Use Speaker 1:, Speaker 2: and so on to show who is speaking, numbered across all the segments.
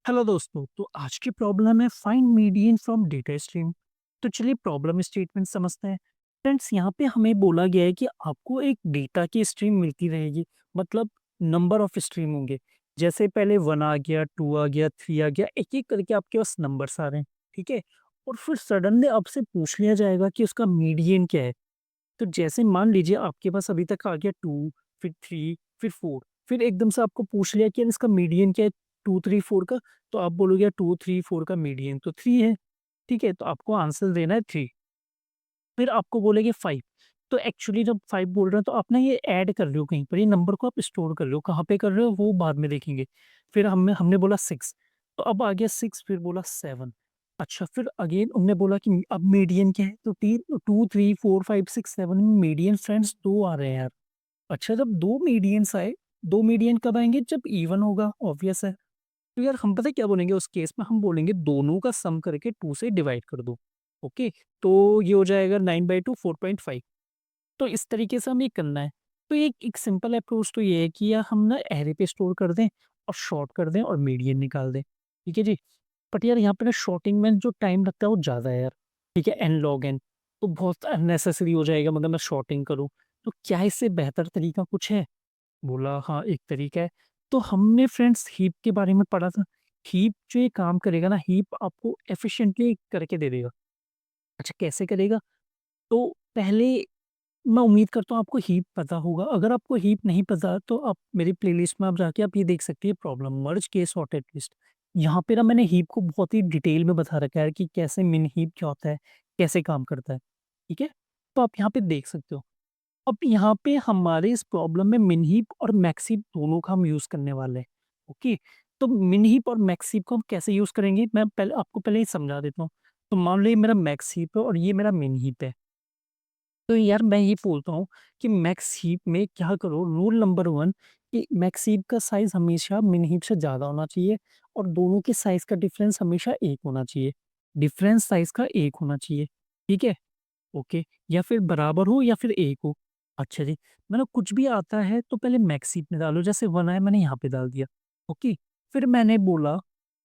Speaker 1: Hello दोस्तों। तो आज की प्रॉब्लम है find median from data stream. तो चलिए प्रॉब्लम स्टेटमेंट समझते हैं। फ्रेंड्स, यहाँ पे हमें बोला गया है कि आपको एक डेटा की स्ट्रीम मिलती रहेगी। मतलब नंबर ऑफ स्ट्रीम होंगे। जैसे पहले 1 आ गया, 2 आ गया, 3 आ गया, एक एक करके आपके पास नंबर्स आ रहे हैं। ठीक है। और फिर सडनली आपसे पूछ लिया जाएगा कि उसका मीडियन क्या है। तो जैसे मान लीजिए आपके पास अभी तक आ गया 2, फिर 3, फिर 4, फिर एकदम से आपको पूछ लिया कि यार इसका मीडियन क्या है 2, 3, 4 का। तो आप बोलोगे यार 2, 3, 4 का मीडियन तो 3 है। ठीक है, तो आपको आंसर देना है 3। फिर आपको बोलेंगे 5। तो एक्चुअली जब 5 बोल रहे हैं तो आप ना ये ऐड कर रहे हो कहीं पर, ये नंबर को आप स्टोर कर रहे हो, कहाँ पे कर रहे हो वो बाद में देखेंगे। फिर हमने हमने बोला 6, तो अब आ गया 6, फिर बोला 7। अच्छा, फिर अगेन उन्होंने बोला कि अब मीडियन क्या है, तो 2, 3, 4, 5, 6, 7 में मीडियन फ्रेंड्स 2 आ रहे हैं यार। अच्छा, जब 2 मीडियंस आए, 2 मीडियन कब आएँगे? जब इवन होगा, ऑब्वियस है। तो यार हम पता है क्या बोलेंगे उस केस में? हम बोलेंगे दोनों का सम करके 2 से डिवाइड कर दो। ओके, तो ये हो जाएगा 9/2 4.5। तो इस तरीके से हमें करना है। तो एक एक सिंपल अप्रोच तो ये है कि या हम ना एरे पे स्टोर कर दें और सॉर्ट कर दें और मीडियन निकाल दें। ठीक है जी? बट यार यहाँ पे ना सॉर्टिंग में जो टाइम लगता है वो ज़्यादा है यार। ठीक है? एन लॉग एन, तो बहुत अननेसेसरी हो जाएगा मगर मैं सॉर्टिंग करूँ। तो क्या इससे बेहतर तरीका कुछ है? बोला हाँ, एक तरीका है। तो हमने फ्रेंड्स हीप के बारे में पढ़ा था। हीप जो ये काम करेगा ना, हीप आपको एफिशिएंटली करके दे देगा। अच्छा, कैसे करेगा? तो पहले मैं उम्मीद करता हूँ आपको हीप पता होगा। अगर आपको हीप नहीं पता तो आप मेरी प्लेलिस्ट में आप जाके आप ये देख सकते हैं, प्रॉब्लम मर्ज के सॉर्टेड लिस्ट। यहाँ पे ना मैंने हीप को बहुत ही डिटेल में बता रखा है कि कैसे मिन हीप क्या होता है, कैसे काम करता है। ठीक है? तो आप यहाँ पे देख सकते हो। अब यहाँ पे हमारे इस प्रॉब्लम में मिन हीप और मैक्स हीप दोनों का हम यूज़ करने वाले हैं। ओके? तो मिन हीप और मैक्स हीप को हम कैसे यूज़ करेंगे, मैं पहले आपको पहले ही समझा देता हूँ। तो मान लो ये मेरा मैक्स हीप है और ये मेरा मिन हीप है। तो यार मैं ये बोलता हूँ कि मैक्स हीप में क्या करो, रूल नंबर 1 कि मैक्स हीप का साइज़ हमेशा मिन हीप से ज़्यादा होना चाहिए और दोनों के साइज़ का डिफरेंस हमेशा 1 होना चाहिए। डिफरेंस साइज़ का 1 होना चाहिए। ठीक है? ओके, या फिर बराबर हो या फिर 1 हो। अच्छा जी, मतलब कुछ भी आता है तो पहले मैक्स हीप में डालो, जैसे 1 आया मैंने यहाँ पे डाल दिया। ओके, फिर मैंने बोला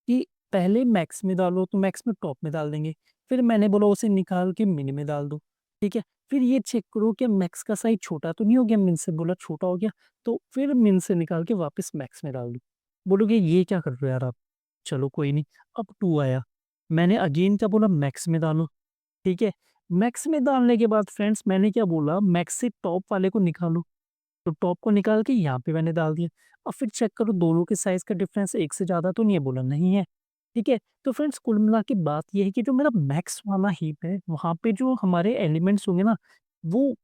Speaker 1: कि पहले मैक्स में डालो तो मैक्स में टॉप में डाल देंगे। फिर मैंने बोला उसे निकाल के मिन में डाल दो। ठीक है? फिर ये चेक करो कि मैक्स का साइज़ छोटा तो नहीं हो गया मिन से, बोला छोटा हो गया, तो फिर मिन से निकाल के वापस मैक्स में डाल दो। बोलोगे ये क्या कर रहे हो यार आप? चलो कोई नहीं, अब 2 आया। मैंने अगेन क्या बोला, मैक्स में डालो। ठीक है? मैक्स में डालने के बाद फ्रेंड्स मैंने क्या बोला, मैक्स से टॉप वाले को निकालो। तो टॉप को निकाल के यहाँ पे मैंने डाल दिया। अब फिर चेक करो दोनों के साइज़ का डिफरेंस 1 से ज़्यादा तो नहीं है, बोला नहीं है। ठीक है? तो फ्रेंड्स कुल मिला के बात ये है कि जो मेरा मैक्स वाला हीप है, वहाँ पे जो हमारे एलिमेंट्स होंगे ना, वो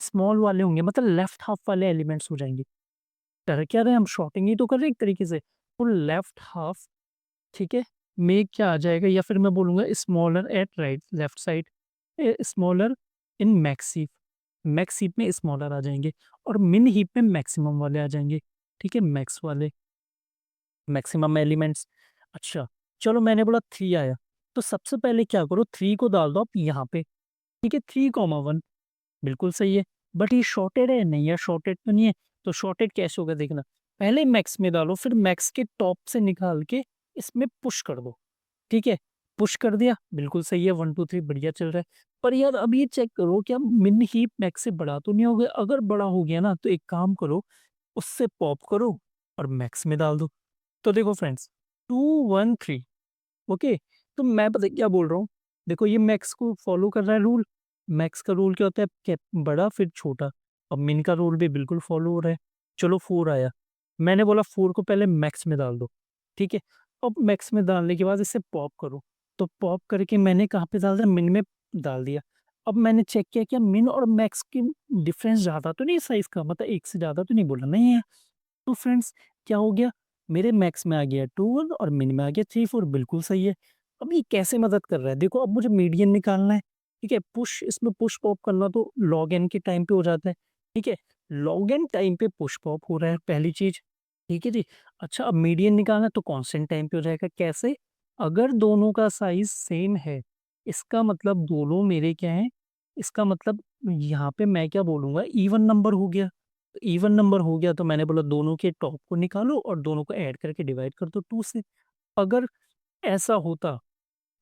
Speaker 1: स्मॉल वाले होंगे, मतलब लेफ्ट हाफ वाले एलिमेंट्स हो जाएँगे। कर क्या रहे हैं हम, शॉर्टिंग ही तो कर रहे हैं एक तरीके से। तो लेफ्ट हाफ, ठीक है, में क्या आ जाएगा, या फिर मैं बोलूँगा smaller at right left side, smaller in max heap. Max heap में स्मॉलर आ जाएँगे और मिन हीप में मैक्सिमम वाले आ जाएँगे। ठीक है? मैक्स वाले, मैक्सिमम एलिमेंट्स। अच्छा, चलो मैंने बोला 3 आया, तो सबसे पहले क्या करो, 3 को डाल दो आप यहाँ पे। ठीक है? 3, 1 बिल्कुल सही है। बट ये शॉर्टेड है? नहीं यार, शॉर्टेड तो नहीं है। तो शॉर्टेड कैसे होगा देखना, पहले मैक्स में डालो, फिर मैक्स के टॉप से निकाल के इसमें पुश कर दो। ठीक है? पुश कर दिया, बिल्कुल सही है, 1, 2, 3 बढ़िया चल रहा है। पर यार अब ये चेक करो क्या मिन हीप मैक्स से बड़ा तो नहीं हो गया? अगर बड़ा हो गया ना तो एक काम करो, उससे पॉप करो और मैक्स में डाल दो। तो देखो फ्रेंड्स, 2, 1, 3, ओके? तो मैं पता है क्या बोल रहा हूँ? देखो ये मैक्स को फॉलो कर रहा है रूल। मैक्स का रूल क्या होता है? बड़ा फिर छोटा। अब मिन का रूल भी बिल्कुल फॉलो हो रहा है। चलो 4 आया। मैंने बोला 4 को पहले मैक्स में डाल दो। ठीक है? अब मैक्स में डालने के बाद इसे पॉप करो। तो पॉप करके मैंने कहाँ पे डाल दिया? मिन में डाल दिया। अब मैंने चेक किया क्या मिन और मैक्स की डिफरेंस ज़्यादा तो नहीं है साइज़ का? मतलब 1 से ज़्यादा तो नहीं, बोला नहीं है। तो फ्रेंड्स क्या हो गया, मेरे मैक्स में आ गया 2 और मिन में आ गया 3, 4, बिल्कुल सही है। अब ये कैसे मदद कर रहा है? देखो अब मुझे मीडियन निकालना है। ठीक है? पुश, इसमें पुश पॉप करना तो लॉग एन के टाइम पे हो जाता है। ठीक है? लॉग एन टाइम पे पुश पॉप हो रहा है, पहली चीज़। ठीक है जी? अच्छा, अब मीडियन निकालना है तो कांस्टेंट टाइम पे हो जाएगा। कैसे? अगर दोनों का साइज़ सेम है, इसका मतलब दोनों मेरे क्या हैं? इसका मतलब यहाँ पे मैं क्या बोलूँगा, इवन नंबर हो गया। इवन नंबर हो गया तो मैंने बोला दोनों के टॉप को निकालो और दोनों को ऐड करके डिवाइड कर दो 2 से। अगर ऐसा होता,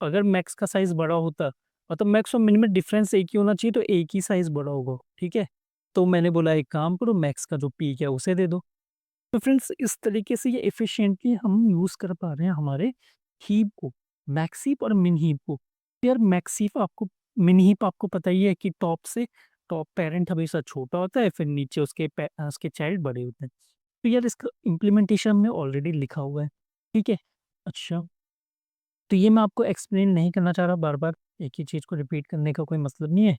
Speaker 1: अगर मैक्स का साइज़ बड़ा होता, मतलब मैक्स और मिन में डिफरेंस एक ही होना चाहिए, तो एक ही साइज़ बड़ा होगा, ठीक है? तो मैंने बोला एक काम करो, मैक्स का जो पीक है उसे दे दो। तो फ्रेंड्स इस तरीके से ये एफिशिएंटली हम यूज़ कर पा रहे हैं हमारे हीप को, मैक्स हीप और मिन हीप को। तो यार मैक्स हीप आपको, मिन हीप आपको पता ही है कि टॉप पेरेंट हमेशा छोटा होता है, फिर नीचे उसके चाइल्ड बड़े होते हैं। तो यार इसका इम्प्लीमेंटेशन हमने ऑलरेडी लिखा हुआ है, ठीक है? अच्छा, तो ये मैं आपको एक्सप्लेन नहीं करना चाह रहा बार-बार, एक ही चीज़ को रिपीट करने का कोई मतलब नहीं है।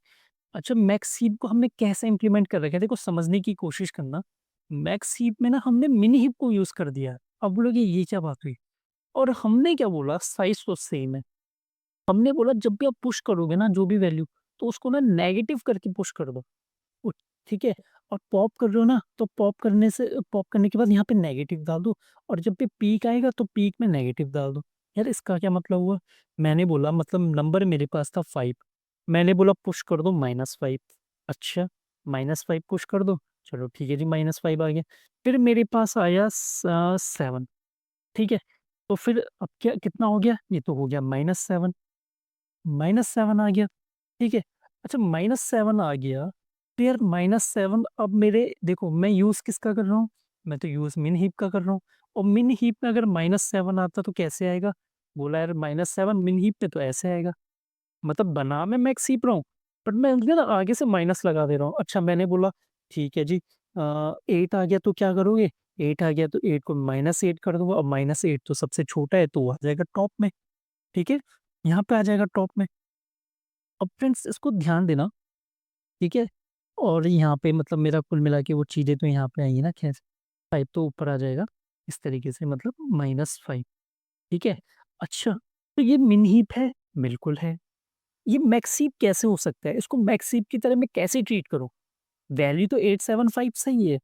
Speaker 1: अच्छा, मैक्स हीप को हमने कैसे इम्प्लीमेंट कर रखा है, देखो समझने की कोशिश करना। मैक्स हीप में ना हमने मिनी हीप को यूज़ कर दिया है। अब बोलोगे ये क्या बात हुई? और हमने क्या बोला, साइज़ तो सेम है। हमने बोला जब भी आप पुश करोगे ना जो भी वैल्यू, तो उसको ना नेगेटिव करके पुश कर दो। उ ठीक है? और पॉप कर रहे हो ना, तो पॉप करने के बाद यहाँ पे नेगेटिव डाल दो, और जब भी पीक आएगा तो पीक में नेगेटिव डाल दो। यार इसका क्या मतलब हुआ? मैंने बोला मतलब नंबर मेरे पास था 5, मैंने बोला पुश कर दो -5। अच्छा, -5 पुश कर दो, चलो ठीक है जी -5 आ गया। फिर मेरे पास आया 7, ठीक है? तो फिर अब क्या कितना हो गया? ये तो हो गया -7, -7 आ गया, ठीक है? अच्छा, -7 आ गया, तो यार -7 अब मेरे देखो मैं यूज़ किसका कर रहा हूँ? मैं तो यूज़ मिन हीप का कर रहा हूँ, और मिन हीप में अगर -7 आता तो कैसे आएगा? बोला यार -7 मिन हीप में तो ऐसे आएगा। मतलब बना मैं मैक्स हीप रहा हूँ, बट मैं उसके ना आगे से माइनस लगा दे रहा हूँ। अच्छा, मैंने बोला ठीक है जी, 8 आ गया तो क्या करोगे? 8 आ गया तो 8 को -8 कर दूँगा, और -8 तो सबसे छोटा है तो वो आ जाएगा टॉप में, ठीक है? यहाँ पे आ जाएगा टॉप में। अब फ्रेंड्स इसको ध्यान देना, ठीक है? और यहाँ पे मतलब मेरा कुल मिला के वो चीज़ें तो यहाँ पे आई हैं ना, खैर 5 तो ऊपर आ जाएगा, इस तरीके से मतलब -5, ठीक है? अच्छा, तो ये मिन हीप है? बिल्कुल है। ये मैक्स हीप कैसे हो सकता है? इसको मैक्स हीप की तरह मैं कैसे ट्रीट करूँ? वैल्यू तो 875 सही है।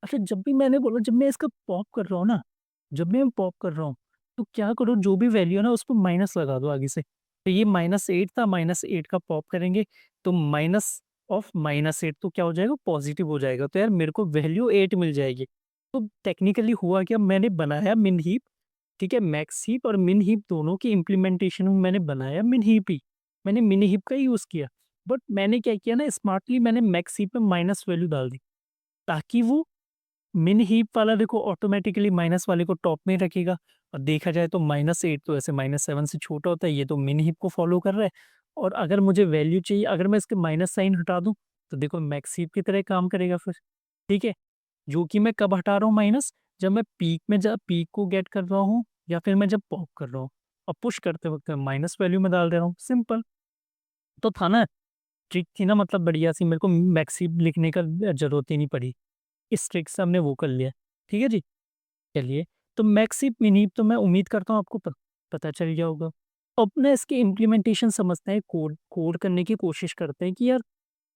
Speaker 1: अच्छा, जब भी मैंने बोला जब मैं इसका पॉप कर रहा हूँ ना, जब मैं पॉप कर रहा हूँ, तो क्या करो जो भी वैल्यू है ना उसको माइनस लगा दो आगे से। तो ये -8 था, -8 का पॉप करेंगे तो माइनस ऑफ -8 तो क्या हो जाएगा? पॉजिटिव हो जाएगा। तो यार मेरे को वैल्यू 8 मिल जाएगी। तो टेक्निकली हुआ क्या, मैंने बनाया मिन हीप, ठीक है? मैक्स हीप और मिन हीप दोनों की इम्प्लीमेंटेशन में मैंने बनाया मिन हीप ही। मैंने मिन हीप का ही यूज़ किया। बट मैंने क्या किया ना, स्मार्टली मैंने मैक्स हीप में माइनस वैल्यू डाल दी, ताकि वो मिन हीप वाला देखो ऑटोमैटिकली माइनस वाले को टॉप में रखेगा, और देखा जाए तो -8 तो ऐसे -7 से छोटा होता है, ये तो मिन हीप को फॉलो कर रहा है। और अगर मुझे वैल्यू चाहिए, अगर मैं इसके माइनस साइन हटा दूँ, तो देखो मैक्स हीप की तरह काम करेगा फिर, ठीक है? जो कि मैं कब हटा रहा हूँ माइनस? जब मैं जब पीक को गेट कर रहा हूँ, या फिर मैं जब पॉप कर रहा हूँ, और पुश करते वक़्त माइनस वैल्यू में डाल दे रहा हूँ, सिंपल। तो था ना, ट्रिक थी ना, मतलब बढ़िया-सी, मेरे को मैक्स हीप लिखने का ज़रूरत ही नहीं पड़ी। इस ट्रिक से हमने वो कर लिया, ठीक है जी? चलिए, तो मैक्सिप मिनीप तो मैं उम्मीद करता हूँ आपको पता चल गया होगा। अब ना इसकी इम्प्लीमेंटेशन समझते हैं, कोड कोड करने की कोशिश करते हैं कि यार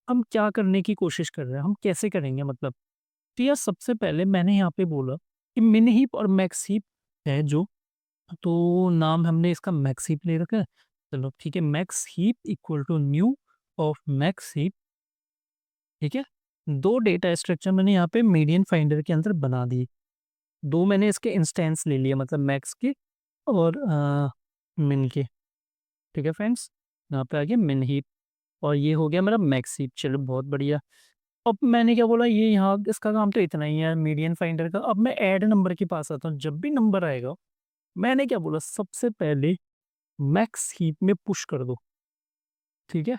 Speaker 1: हम क्या करने की कोशिश कर रहे हैं, हम कैसे करेंगे मतलब। तो यार सबसे पहले मैंने यहाँ पे बोला कि मिन हीप और मैक्स हीप है जो, तो नाम हमने इसका मैक्स हीप ले रखा है। चलो ठीक है, max heap equal to new of max heap, ठीक है? 2 डेटा स्ट्रक्चर मैंने यहाँ पे मीडियन फाइंडर के अंदर बना दिए। 2 मैंने इसके इंस्टेंस ले लिए, मतलब मैक्स के और मिन के, ठीक है फ्रेंड्स? यहाँ पे आ गया मिन हीप, और ये हो गया मेरा मैक्स हीप, चलो बहुत बढ़िया। अब मैंने क्या बोला, ये यहाँ इसका काम तो इतना ही है मीडियन फाइंडर का। अब मैं ऐड नंबर के पास आता हूँ, जब भी नंबर आएगा, मैंने क्या बोला सबसे पहले मैक्स हीप में पुश कर दो, ठीक है?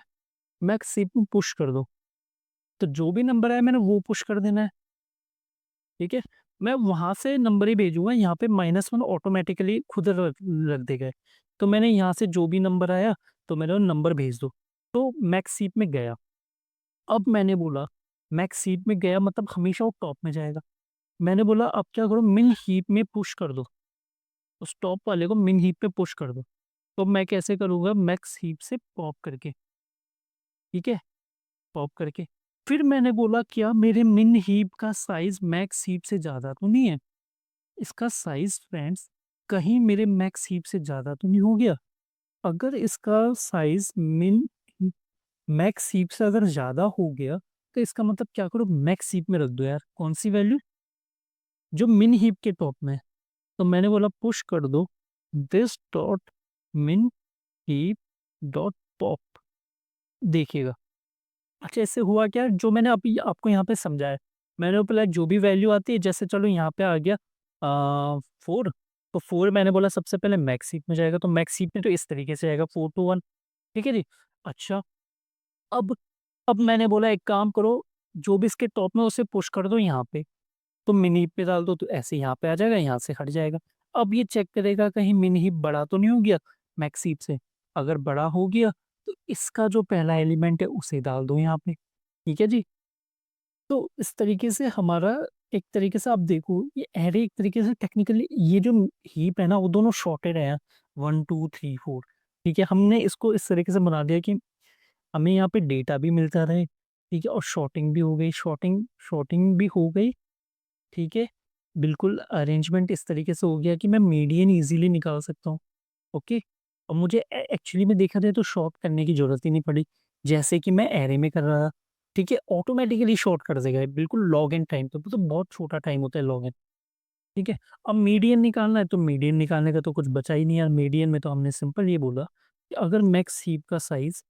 Speaker 1: मैक्स हीप में पुश कर दो, तो जो भी नंबर आया मैंने वो पुश कर देना है, ठीक है? मैं वहाँ से नंबर ही भेजूँगा, यहाँ पे -1 ऑटोमैटिकली खुद रख रख देगा। तो मैंने यहाँ से जो भी नंबर आया, तो मैंने वो नंबर भेज दो। तो मैक्स हीप में गया। अब मैंने बोला मैक्स हीप में गया मतलब हमेशा वो टॉप में जाएगा। मैंने बोला अब क्या करो, मिन हीप में पुश कर दो। उस टॉप वाले को मिन हीप पे पुश कर दो। तो मैं कैसे करूँगा, मैक्स हीप से पॉप करके, ठीक है? पॉप करके। फिर मैंने बोला क्या मेरे मिन हीप का साइज़ मैक्स हीप से ज़्यादा तो नहीं है? इसका साइज़ फ्रेंड्स कहीं मेरे मैक्स हीप से ज़्यादा तो नहीं हो गया? अगर इसका साइज़ मैक्स हीप से अगर ज़्यादा हो गया, तो इसका मतलब क्या करो, मैक्स हीप में रख दो यार। कौन-सी वैल्यू? जो मिन हीप के टॉप में है। तो मैंने बोला पुश कर दो, दिस डॉट मिन हीप डॉट पॉप। देखिएगा, अच्छा इससे हुआ क्या, जो मैंने अभी आपको यहाँ पे समझाया, मैंने बोला जो भी वैल्यू आती है, जैसे चलो यहाँ पे आ गया 4, तो 4 मैंने बोला सबसे पहले मैक्स हीप में जाएगा, तो मैक्स हीप में तो इस तरीके से आएगा 4 to 1, ठीक है जी। अच्छा, अब मैंने बोला एक काम करो, जो भी इसके टॉप में उसे पुश कर दो यहाँ पे, तो मिनी हीप पे डाल दो, तो ऐसे यहाँ पे आ जाएगा, यहाँ से हट जाएगा। अब ये चेक करेगा कहीं मिनी हीप बड़ा तो नहीं हो गया मैक्स हीप से, अगर बड़ा हो गया तो इसका जो पहला एलिमेंट है उसे डाल दो यहाँ पे, ठीक है जी। तो इस तरीके से हमारा, एक तरीके से आप देखो ये एरे एक तरीके से टेक्निकली ये जो हीप है ना वो दोनों शॉर्टेड है 1 2 3 4, ठीक है। हमने इसको इस तरीके से बना दिया कि हमें यहाँ पे डेटा भी मिलता रहे, ठीक है, और शॉर्टिंग भी हो गई, शॉर्टिंग शॉर्टिंग भी हो गई, ठीक है। बिल्कुल अरेंजमेंट इस तरीके से हो गया कि मैं मीडियन ईज़िली निकाल सकता हूँ, ओके। और मुझे एक्चुअली में देखा जाए तो शॉर्ट करने की ज़रूरत ही नहीं पड़ी, जैसे कि मैं एरे में कर रहा था, ठीक है, ऑटोमैटिकली शॉर्ट कर देगा ये, बिल्कुल लॉग एन टाइम पे, तो बहुत छोटा टाइम होता है लॉग एन, ठीक है। अब मीडियन निकालना है, तो मीडियन निकालने का तो कुछ बचा ही नहीं यार, मीडियन में तो हमने सिंपल ये बोला कि अगर मैक्स हीप का साइज़,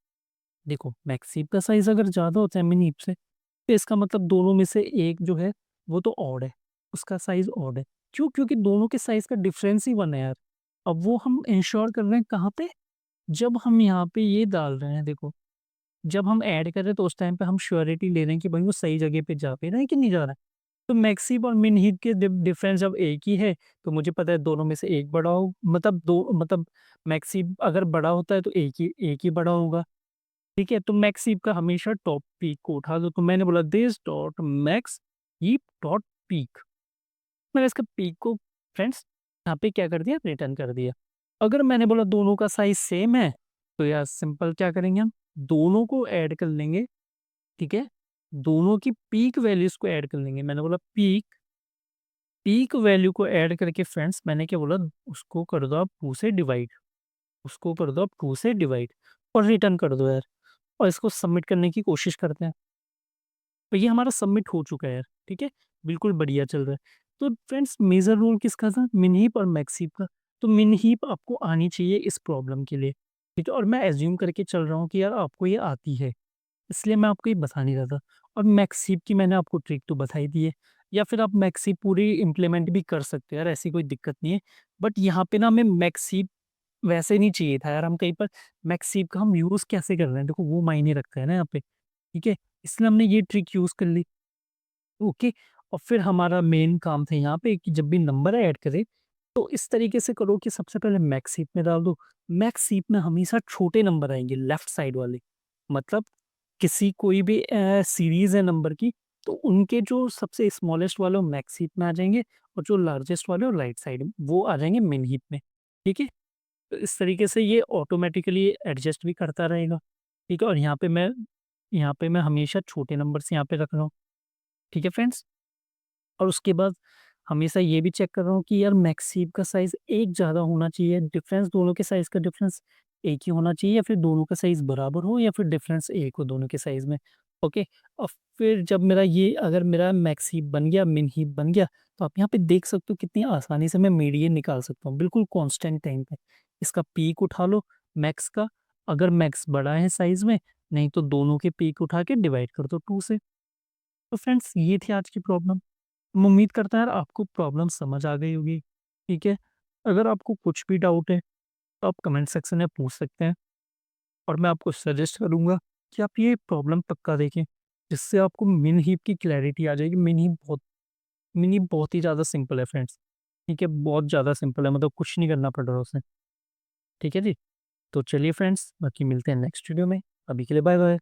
Speaker 1: देखो मैक्स हीप का साइज़ अगर ज़्यादा होता है मिनी हीप से, तो इसका मतलब दोनों में से एक जो है वो तो ऑड है, उसका साइज़ ऑड है। क्यों? क्योंकि दोनों के साइज़ का डिफरेंस ही 1 है यार। अब वो हम इंश्योर कर रहे हैं कहाँ पे? जब हम यहाँ पे ये डाल रहे हैं देखो, जब हम ऐड कर रहे हैं तो उस टाइम पे हम श्योरिटी ले रहे हैं कि भाई वो सही जगह पे जा भी रहा है कि नहीं जा रहा है। तो मैक्सिम और मिन हीप के डिफरेंस जब एक ही है, तो मुझे पता है दोनों में से एक बड़ा हो, मतलब 2 मतलब मैक्सिम अगर बड़ा होता है तो एक ही बड़ा होगा। ठीक है? तो मैक्स हीप का हमेशा टॉप पीक को उठा दो, तो मैंने बोला this dot max heap dot peak. मैंने इसका पीक को फ्रेंड्स यहाँ पे क्या कर दिया, रिटर्न कर दिया। अगर मैंने बोला दोनों का साइज़ सेम है, तो यार सिंपल क्या करेंगे हम, दोनों को ऐड कर लेंगे, ठीक है? दोनों की पीक वैल्यूज़ को ऐड कर लेंगे। मैंने बोला पीक वैल्यू को ऐड करके फ्रेंड्स मैंने क्या बोला, उसको कर दो आप 2 से डिवाइड, उसको कर दो आप 2 से डिवाइड और रिटर्न कर दो यार, और इसको सबमिट करने की कोशिश करते हैं। तो ये हमारा सबमिट हो चुका है यार, ठीक है? बिल्कुल बढ़िया चल रहा है। तो फ्रेंड्स मेजर रोल किसका था? मिनहीप और मैक्सहीप का। तो मिनहीप आपको आनी चाहिए इस प्रॉब्लम के लिए, ठीक है? और मैं अज़्यूम करके चल रहा हूँ कि यार आपको ये आती है, इसलिए मैं आपको ये बता नहीं रहा था। और मैक्सहीप की मैंने आपको ट्रिक तो बता ही दी है, या फिर आप मैक्सहीप पूरी इम्प्लीमेंट भी कर सकते हो यार, ऐसी कोई दिक्कत नहीं है। बट यहाँ पे ना हमें मैक्सहीप वैसे नहीं चाहिए था यार, हम कहीं पर मैक्सहीप का हम यूज़ कैसे कर रहे हैं, देखो वो मायने रखता है ना यहाँ पे, ठीक है? इसलिए हमने ये ट्रिक यूज़ कर ली। ओके, और फिर हमारा मेन काम था यहाँ पे कि जब भी नंबर ऐड करें तो इस तरीके से करो कि सबसे पहले मैक्स हीप में डाल दो। मैक्स हीप में हमेशा छोटे नंबर आएंगे लेफ्ट साइड वाले, मतलब किसी कोई भी सीरीज है नंबर की, तो उनके जो सबसे स्मॉलेस्ट वाले वो मैक्स हीप में आ जाएंगे, और जो लार्जेस्ट वाले वो राइट साइड वो आ जाएंगे मिन हीप में, ठीक है। तो इस तरीके से ये ऑटोमेटिकली एडजस्ट भी करता रहेगा, ठीक है। और यहाँ पे मैं हमेशा छोटे नंबर से यहाँ पे रख रहा हूँ, ठीक है फ्रेंड्स। और उसके बाद हमेशा ये भी चेक कर रहा हूँ कि यार मैक्सिम का साइज़ एक ज़्यादा होना चाहिए, डिफरेंस दोनों के साइज़ का डिफरेंस एक ही होना चाहिए, या फिर दोनों का साइज़ बराबर हो, या फिर डिफरेंस एक हो दोनों के साइज़ में। ओके, और फिर जब मेरा ये अगर मेरा मैक्स हीप बन गया, मिन हीप बन गया, तो आप यहाँ पे देख सकते हो कितनी आसानी से मैं मीडियन निकाल सकता हूँ, बिल्कुल कांस्टेंट टाइम पे। इसका पीक उठा लो मैक्स का, अगर मैक्स बड़ा है साइज़ में, नहीं तो दोनों के पीक उठा के डिवाइड कर दो 2 से। तो फ्रेंड्स ये थी आज की प्रॉब्लम। मैं उम्मीद करता हूँ यार आपको प्रॉब्लम समझ आ गई होगी, ठीक है? अगर आपको कुछ भी डाउट है, तो आप कमेंट सेक्शन में पूछ सकते हैं, और मैं आपको सजेस्ट करूँगा कि आप ये प्रॉब्लम पक्का देखें, जिससे आपको मिन हीप की क्लैरिटी आ जाएगी। मिन हीप बहुत ही ज़्यादा सिंपल है फ्रेंड्स, ठीक है? बहुत ज़्यादा सिंपल है, मतलब कुछ नहीं करना पड़ रहा उसमें, ठीक है जी? तो चलिए फ्रेंड्स, बाकी मिलते हैं नेक्स्ट वीडियो में। अभी के लिए बाय-बाय।